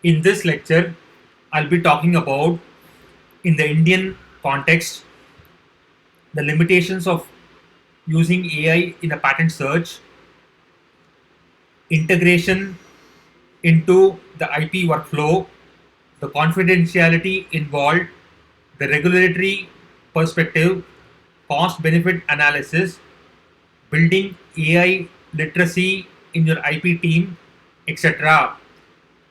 In this lecture, I'll be talking about, in the Indian context, the limitations of using AI in a patent search, integration into the IP workflow, the confidentiality involved, the regulatory perspective, cost benefit analysis, building AI literacy in your IP team, etc.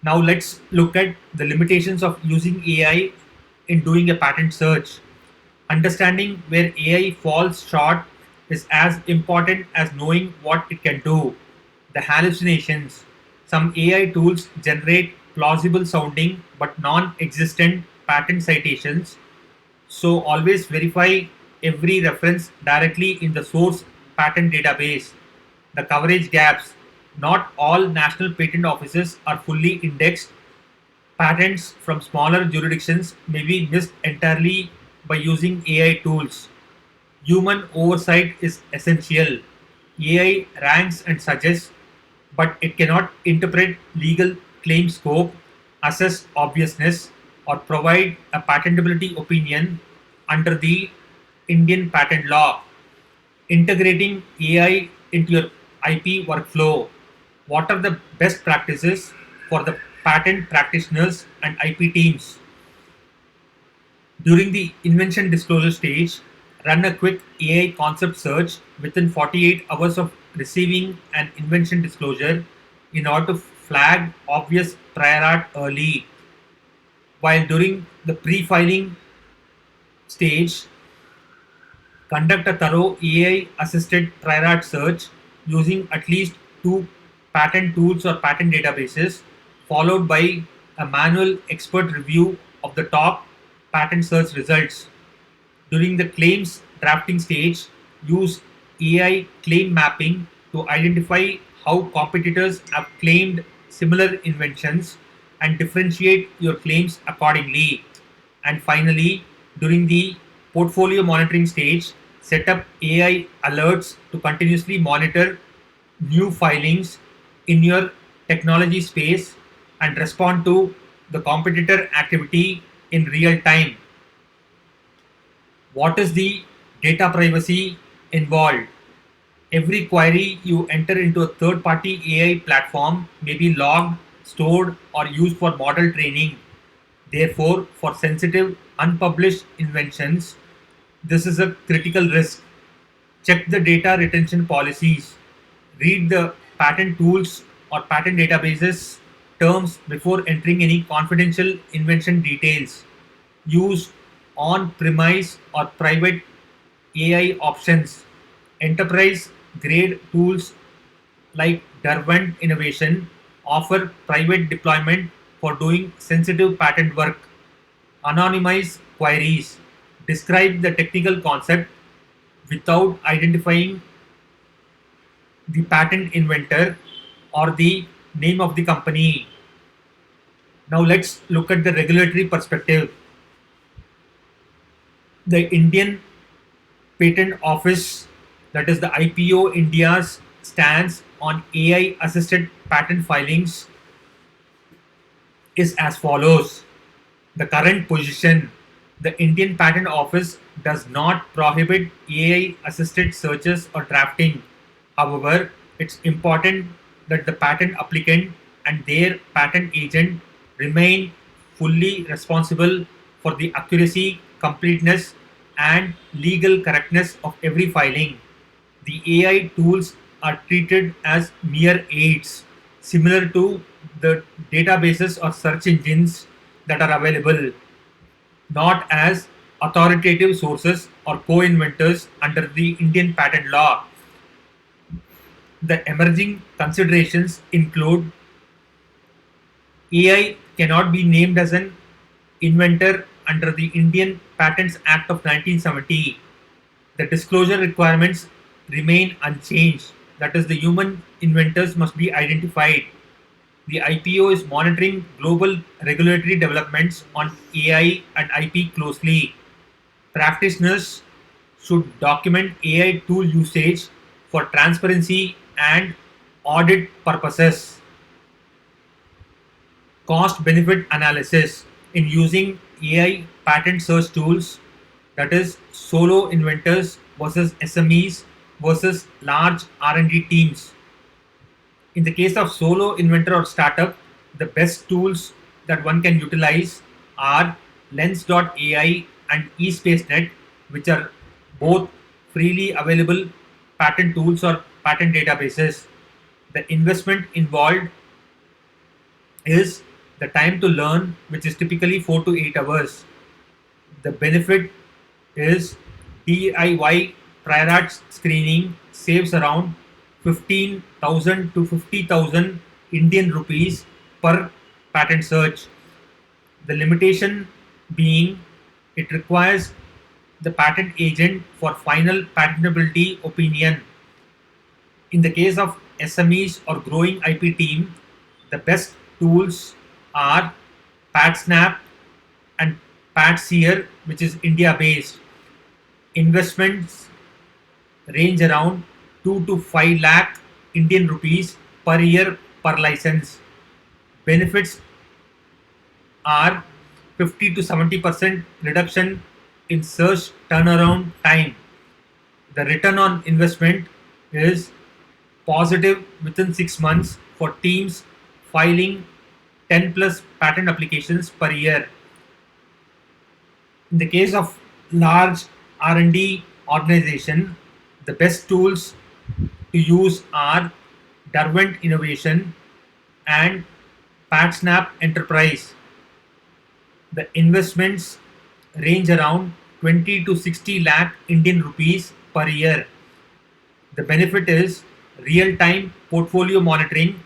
Now let's look at the limitations of using AI in doing a patent search. Understanding where AI falls short is as important as knowing what it can do. The hallucinations. Some AI tools generate plausible sounding but non existent patent citations, so always verify every reference directly in the source patent database. The coverage gaps. Not all national patent offices are fully indexed. Patents from smaller jurisdictions may be missed entirely by using AI tools. Human oversight is essential. AI ranks and suggests, but it cannot interpret legal claim scope, assess obviousness, or provide a patentability opinion under the Indian patent law. Integrating AI into your IP workflow. What are the best practices for the patent practitioners and IP teams? During the invention disclosure stage, run a quick AI concept search within 48 hours of receiving an invention disclosure in order to flag obvious prior art early. While during the pre-filing stage, conduct a thorough AI-assisted prior art search using at least two patent tools or patent databases, followed by a manual expert review of the top patent search results. During the claims drafting stage, use AI claim mapping to identify how competitors have claimed similar inventions and differentiate your claims accordingly. And finally, during the portfolio monitoring stage, set up AI alerts to continuously monitor new filings in your technology space and respond to the competitor activity in real time. What is the data privacy involved? Every query you enter into a third party AI platform may be logged, stored, or used for model training. Therefore, for sensitive, unpublished inventions, this is a critical risk. Check the data retention policies. Read the patent tools or patent databases terms before entering any confidential invention details. Use on premise or private AI options. Enterprise grade tools like Derwent Innovation offer private deployment for doing sensitive patent work. Anonymize queries. Describe the technical concept without identifying the patent inventor or the name of the company. Now let's look at the regulatory perspective. The Indian Patent Office, that is the IPO India's stance on AI assisted patent filings is as follows. The current position: the Indian Patent Office does not prohibit AI assisted searches or drafting. However, it's important that the patent applicant and their patent agent remain fully responsible for the accuracy, completeness, and legal correctness of every filing. The AI tools are treated as mere aids, similar to the databases or search engines that are available, not as authoritative sources or co-inventors under the Indian patent law. The emerging considerations include: AI cannot be named as an inventor under the Indian Patents Act of 1970. The disclosure requirements remain unchanged. That is, the human inventors must be identified. The IPO is monitoring global regulatory developments on AI and IP closely. Practitioners should document AI tool usage for transparency and audit purposes. Cost benefit analysis in using AI patent search tools, that is solo inventors versus SMEs versus large R&D teams. In the case of solo inventor or startup, the best tools that one can utilize are Lens.ai and eSpaceNet, which are both freely available patent tools or patent databases. The investment involved is the time to learn, which is typically 4 to 8 hours. The benefit is DIY prior art screening saves around 15,000 to 50,000 Indian rupees per patent search. The limitation being it requires the patent agent for final patentability opinion. In the case of SMEs or growing IP team, the best tools are PatSnap and PatSeer, which is India based. Investments range around 2 to 5 lakh Indian rupees per year per license. Benefits are 50 to 70% reduction in search turnaround time. The return on investment is positive within 6 months for teams filing 10 plus patent applications per year. In the case of large R&D organization, the best tools to use are Derwent Innovation and PatSnap Enterprise. The investments range around 20 to 60 lakh Indian rupees per year. The benefit is real-time portfolio monitoring,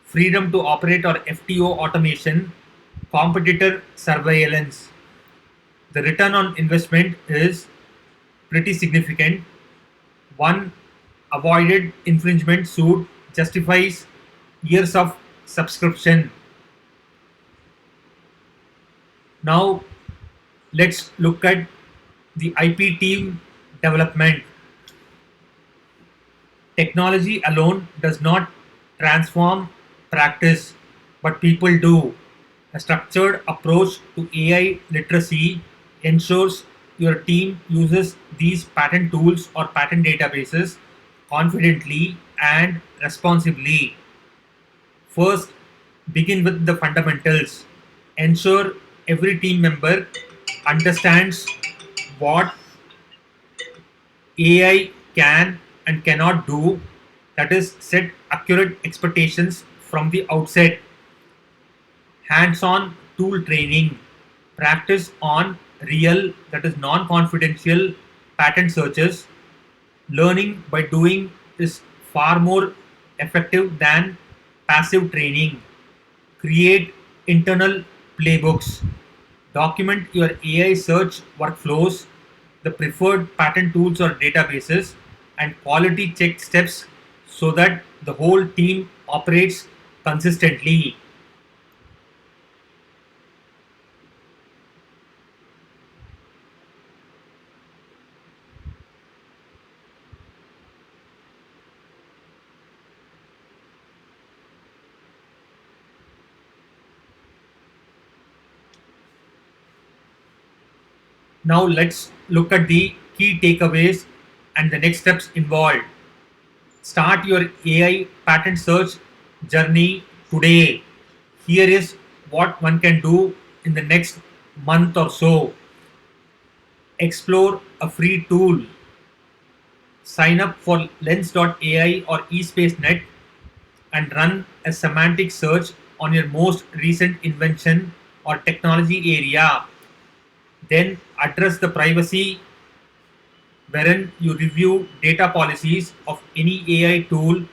freedom to operate or FTO automation, competitor surveillance. The return on investment is pretty significant. One avoided infringement suit justifies years of subscription. Now, let's look at the IP team development. Technology alone does not transform practice, but people do. A structured approach to AI literacy ensures your team uses these patent tools or patent databases confidently and responsibly. First, begin with the fundamentals. Ensure every team member understands what AI can and cannot do, that is, set accurate expectations from the outset. Hands on tool training, practice on real, that is, non confidential patent searches. Learning by doing is far more effective than passive training. Create internal playbooks. Document your AI search workflows, the preferred patent tools or databases, and quality check steps so that the whole team operates consistently. Now let's look at the key takeaways and the next steps involved. Start your AI patent search journey today. Here is what one can do in the next month or so. Explore a free tool. Sign up for Lens.ai or eSpaceNet and run a semantic search on your most recent invention or technology area. Then address the privacy wherein you review data policies of any AI tool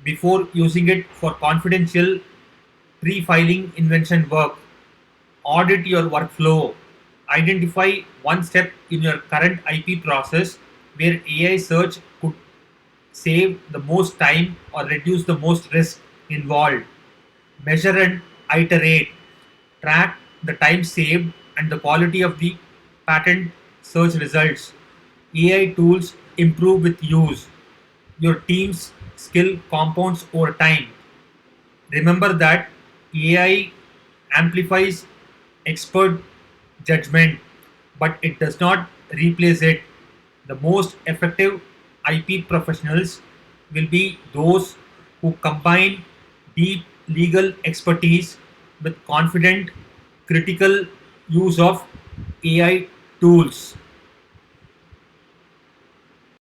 before using it for confidential pre-filing invention work. Audit your workflow. Identify one step in your current IP process where AI search could save the most time or reduce the most risk involved. Measure and iterate. Track the time saved and the quality of the patent search results. AI tools improve with use. Your team's skill compounds over time. Remember that AI amplifies expert judgment, but it does not replace it. The most effective IP professionals will be those who combine deep legal expertise with confident, critical use of AI tools.